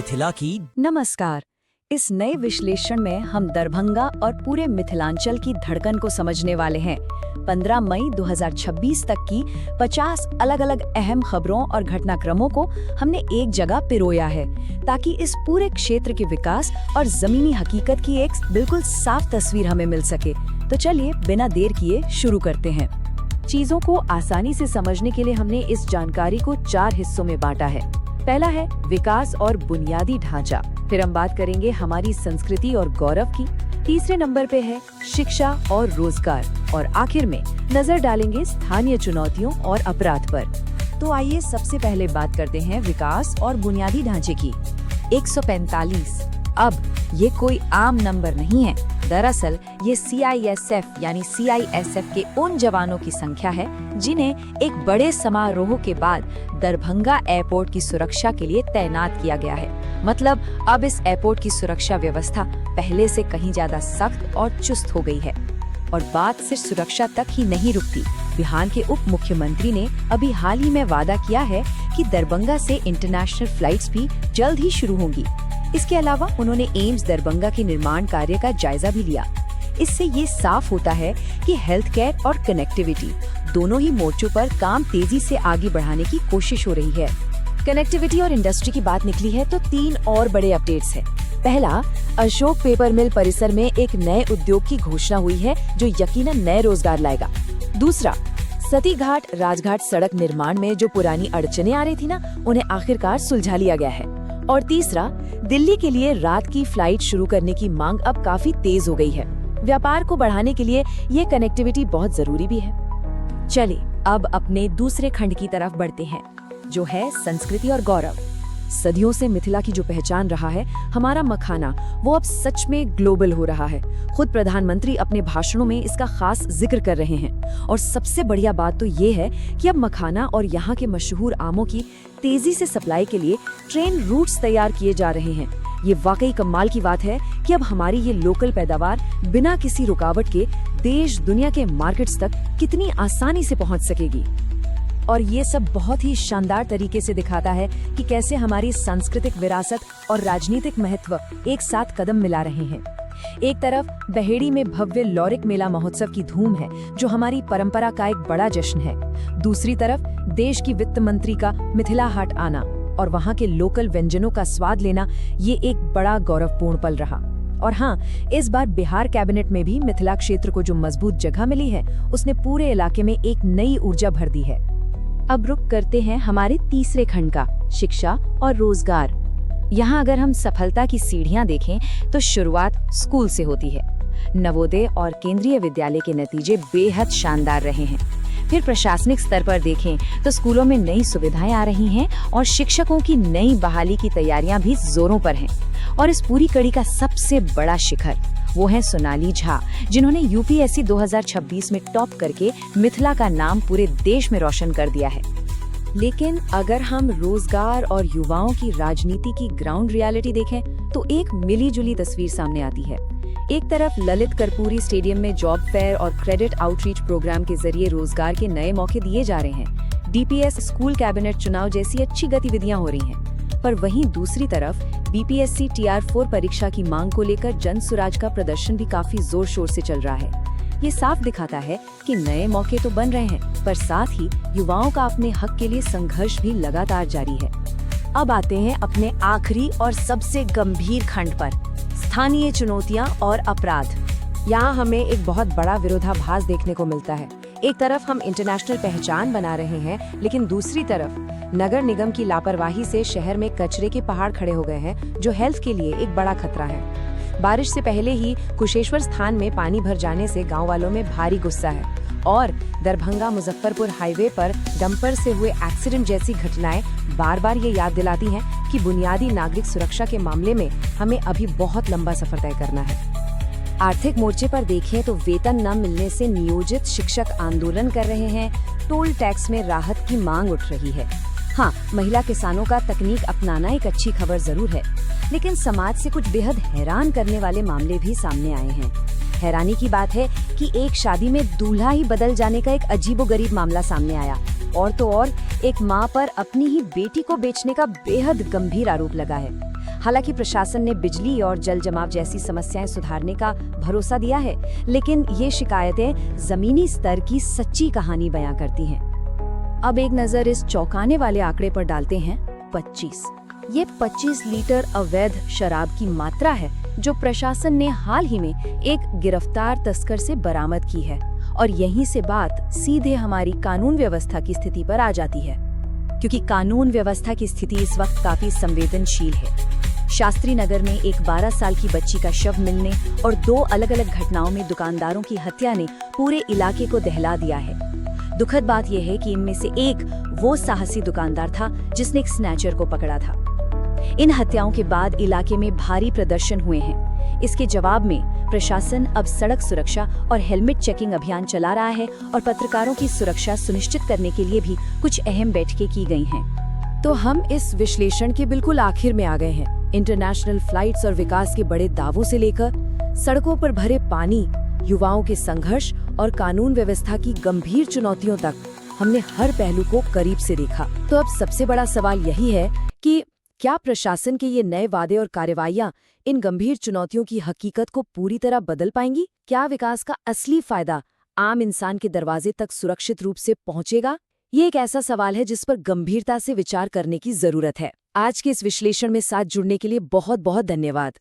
मिथिला की। नमस्कार। इस नए विश्लेषण में हम दरभंगा और पूरे मिथिलांचल की धड़कन को समझने वाले हैं। 15 मई 2026 तक की 50 अलग-अलग अहम खबरों और घटनाक्रमों को हमने एक जगह पिरोया है, ताकि इस पूरे क्षेत्र के विकास और जमीनी हकीकत की एक बिल्कुल साफ तस्वीर हमें मिल सके। तो चलिए बिना देर किए शुरू करते हैं। चीजों को आसानी से समझने के लिए हमने इस जानकारी को 4 हिस्सों में बांटा है। पहला है विकास और बुनियादी ढांचा, फिर हम बात करेंगे हमारी संस्कृति और गौरव की, तीसरे नंबर पे है शिक्षा और रोजगार, और आखिर में नजर डालेंगे स्थानीय चुनौतियों और अपराध पर। तो आइए सबसे पहले बात करते हैं विकास और बुनियादी ढांचे की। 145। अब ये कोई आम नंबर नहीं है। दरअसल ये CISF यानी CISF के उन जवानों की संख्या है जिन्हें एक बड़े समारोह के बाद दरभंगा एयरपोर्ट की सुरक्षा के लिए तैनात किया गया है। मतलब अब इस एयरपोर्ट की सुरक्षा व्यवस्था पहले से कहीं ज्यादा सख्त और चुस्त हो गई है। और बात सिर्फ सुरक्षा तक ही नहीं रुकती। बिहार के उप मुख्यमंत्री ने अभी हाल ही में वादा किया है कि दरभंगा से इंटरनेशनल फ्लाइट्स भी जल्द ही शुरू होंगी। इसके अलावा उन्होंने एम्स दरभंगा के निर्माण कार्य का जायजा भी लिया। इससे ये साफ होता है कि हेल्थ केयर और कनेक्टिविटी दोनों ही मोर्चों पर काम तेजी से आगे बढ़ाने की कोशिश हो रही है। कनेक्टिविटी और इंडस्ट्री की बात निकली है तो 3 और बड़े अपडेट्स हैं। पहला, अशोक पेपर मिल परिसर में एक नए उद्योग की घोषणा हुई है जो यकीनन नए रोजगार लाएगा। दूसरा, सती घाट राजघाट सड़क निर्माण में जो पुरानी अड़चनें आ रही थी ना, उन्हें आखिरकार सुलझा लिया गया है। और तीसरा, दिल्ली के लिए रात की फ्लाइट शुरू करने की मांग अब काफी तेज हो गई है। व्यापार को बढ़ाने के लिए ये कनेक्टिविटी बहुत जरूरी भी है। चलिए अब अपने दूसरे खंड की तरफ बढ़ते हैं, जो है संस्कृति और गौरव। सदियों से मिथिला की जो पहचान रहा है, हमारा मखाना, वो अब सच में ग्लोबल हो रहा है। खुद प्रधानमंत्री अपने भाषणों में इसका खास जिक्र कर रहे हैं। और सबसे बढ़िया बात तो ये है कि अब मखाना और यहाँ के मशहूर आमों की तेजी से सप्लाई के लिए ट्रेन रूट्स तैयार किए जा रहे हैं। ये वाकई कमाल की बात है कि अब हमारी ये लोकल पैदावार बिना किसी रुकावट के देश दुनिया के मार्केट्स तक कितनी आसानी से पहुँच सकेगी। और ये सब बहुत ही शानदार तरीके से दिखाता है कि कैसे हमारी सांस्कृतिक विरासत और राजनीतिक महत्व एक साथ कदम मिला रहे हैं। एक तरफ बहेड़ी में भव्य लौरिक मेला महोत्सव की धूम है, जो हमारी परंपरा का एक बड़ा जश्न है। दूसरी तरफ देश की वित्त मंत्री का मिथिला हाट आना और वहाँ के लोकल व्यंजनों का स्वाद लेना, ये एक बड़ा गौरवपूर्ण पल रहा। और हाँ, इस बार बिहार कैबिनेट में भी मिथिला क्षेत्र को जो मजबूत जगह मिली है, उसने पूरे इलाके में एक नई ऊर्जा भर दी है। अब रुक करते हैं हमारे तीसरे खंड का, शिक्षा और रोजगार। यहाँ अगर हम सफलता की सीढ़ियाँ देखें तो शुरुआत स्कूल से होती है। नवोदय और केंद्रीय विद्यालय के नतीजे बेहद शानदार रहे हैं। फिर प्रशासनिक स्तर पर देखें तो स्कूलों में नई सुविधाएं आ रही हैं और शिक्षकों की नई बहाली की तैयारियां भी जोरों पर हैं। और इस पूरी कड़ी का सबसे बड़ा शिखर वो है सोनाली झा, जिन्होंने UPSC 2026 में टॉप करके मिथिला का नाम पूरे देश में रोशन कर दिया है। लेकिन अगर हम रोजगार और युवाओं की राजनीति की ग्राउंड रियलिटी देखें तो एक मिली-जुली तस्वीर सामने आती है। एक तरफ ललित कर्पूरी स्टेडियम में जॉब फेयर और क्रेडिट आउटरीच प्रोग्राम के जरिए रोजगार के नए मौके दिए जा रहे हैं। DPS स्कूल कैबिनेट चुनाव जैसी अच्छी गतिविधियां हो रही हैं। पर वहीं दूसरी तरफ BPSC TR 4 परीक्षा की मांग को लेकर जन सुराज का प्रदर्शन भी काफी जोर शोर से चल रहा है। ये साफ दिखाता है कि नए मौके तो बन रहे हैं, पर साथ ही युवाओं का अपने हक के लिए संघर्ष भी लगातार जारी है। अब आते हैं अपने आखिरी और सबसे गंभीर खंड पर, स्थानीय चुनौतियां और अपराध। यहाँ हमें एक बहुत बड़ा विरोधाभास देखने को मिलता है। एक तरफ हम इंटरनेशनल पहचान बना रहे हैं, लेकिन दूसरी तरफ नगर निगम की लापरवाही से शहर में कचरे के पहाड़ खड़े हो गए हैं, जो हेल्थ के लिए एक बड़ा खतरा है। बारिश से पहले ही कुशेश्वर स्थान में पानी भर जाने से गांव वालों में भारी गुस्सा है। और दरभंगा मुजफ्फरपुर हाईवे पर डंपर से हुए एक्सीडेंट जैसी घटनाएं बार बार ये याद दिलाती हैं कि बुनियादी नागरिक सुरक्षा के मामले में हमें अभी बहुत लंबा सफर तय करना है। आर्थिक मोर्चे पर देखें तो वेतन न मिलने से नियोजित शिक्षक आंदोलन कर रहे हैं। टोल टैक्स में राहत की मांग उठ रही है। हाँ, महिला किसानों का तकनीक अपनाना एक अच्छी खबर जरूर है, लेकिन समाज से कुछ बेहद हैरान करने वाले मामले भी सामने आए हैं। हैरानी की बात है कि एक शादी में दूल्हा ही बदल जाने का एक अजीबोगरीब मामला सामने आया। और तो और एक मां पर अपनी ही बेटी को बेचने का बेहद गंभीर आरोप लगा है। हालांकि प्रशासन ने बिजली और जल जमाव जैसी समस्याएं सुधारने का भरोसा दिया है, लेकिन ये शिकायतें जमीनी स्तर की सच्ची कहानी बयां करती हैं। अब एक नजर इस चौंकाने वाले आंकड़े पर डालते हैं, 25। ये 25 लीटर अवैध शराब की मात्रा है जो प्रशासन ने हाल ही में एक गिरफ्तार तस्कर से बरामद की है। और यहीं से बात सीधे हमारी कानून व्यवस्था की स्थिति पर आ जाती है, क्योंकि कानून व्यवस्था की स्थिति इस वक्त काफी संवेदनशील है। शास्त्री नगर में एक 12 साल की बच्ची का शव मिलने और 2 अलग-अलग घटनाओं में दुकानदारों की हत्या ने पूरे इलाके को दहला दिया है। दुखद बात यह है कि इनमें से एक वो साहसी दुकानदार था जिसने एक स्नैचर को पकड़ा था। इन हत्याओं के बाद इलाके में भारी प्रदर्शन हुए हैं। इसके जवाब में प्रशासन अब सड़क सुरक्षा और हेलमेट चेकिंग अभियान चला रहा है और पत्रकारों की सुरक्षा सुनिश्चित करने के लिए भी कुछ अहम बैठकें की गई हैं। तो हम इस विश्लेषण के बिल्कुल आखिर में आ गए हैं। इंटरनेशनल फ्लाइट्स और विकास के बड़े दावों से लेकर सड़कों पर भरे पानी, युवाओं के संघर्ष और कानून व्यवस्था की गंभीर चुनौतियों तक हमने हर पहलू को करीब से देखा। तो अब सबसे बड़ा सवाल यही है कि क्या प्रशासन के ये नए वादे और कार्रवाइयां इन गंभीर चुनौतियों की हकीकत को पूरी तरह बदल पाएंगी? क्या विकास का असली फायदा आम इंसान के दरवाजे तक सुरक्षित रूप से पहुंचेगा? ये एक ऐसा सवाल है जिस पर गंभीरता से विचार करने की जरूरत है। आज के इस विश्लेषण में साथ जुड़ने के लिए बहुत बहुत धन्यवाद।